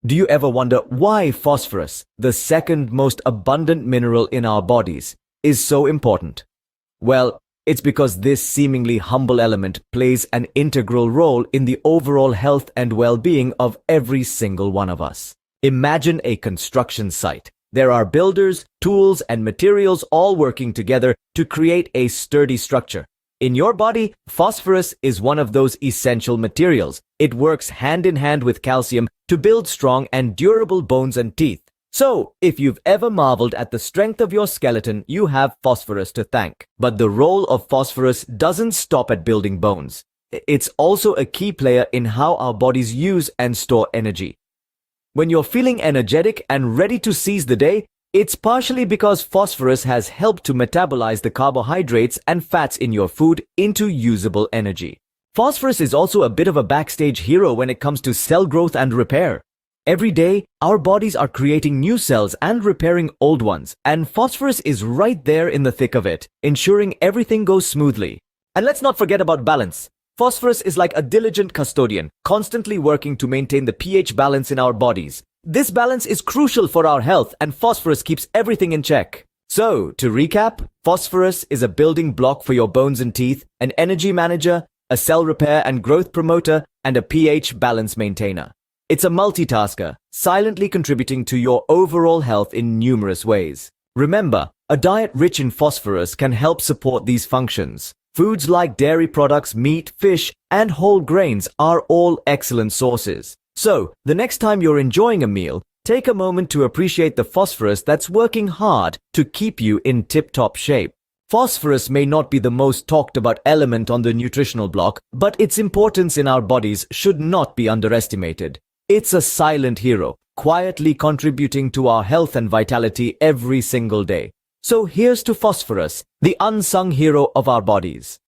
Do you ever wonder why phosphorus, the second most abundant mineral in our bodies, is so important? Well, it's because this seemingly humble element plays an integral role in the overall health and well-being of every single one of us. Imagine a construction site. There are builders, tools, and materials all working together to create a sturdy structure. In your body, phosphorus is one of those essential materials. It works hand in hand with calcium to build strong and durable bones and teeth. So, if you've ever marveled at the strength of your skeleton, you have phosphorus to thank. But the role of phosphorus doesn't stop at building bones. It's also a key player in how our bodies use and store energy. When you're feeling energetic and ready to seize the day, it's partially because phosphorus has helped to metabolize the carbohydrates and fats in your food into usable energy. Phosphorus is also a bit of a backstage hero when it comes to cell growth and repair. Every day, our bodies are creating new cells and repairing old ones, and phosphorus is right there in the thick of it, ensuring everything goes smoothly. And let's not forget about balance. Phosphorus is like a diligent custodian, constantly working to maintain the pH balance in our bodies. This balance is crucial for our health, and phosphorus keeps everything in check. So, to recap, phosphorus is a building block for your bones and teeth, an energy manager, a cell repair and growth promoter, and a pH balance maintainer. It's a multitasker, silently contributing to your overall health in numerous ways. Remember, a diet rich in phosphorus can help support these functions. Foods like dairy products, meat, fish, and whole grains are all excellent sources. So, the next time you're enjoying a meal, take a moment to appreciate the phosphorus that's working hard to keep you in tip-top shape. Phosphorus may not be the most talked about element on the nutritional block, but its importance in our bodies should not be underestimated. It's a silent hero, quietly contributing to our health and vitality every single day. So here's to phosphorus, the unsung hero of our bodies.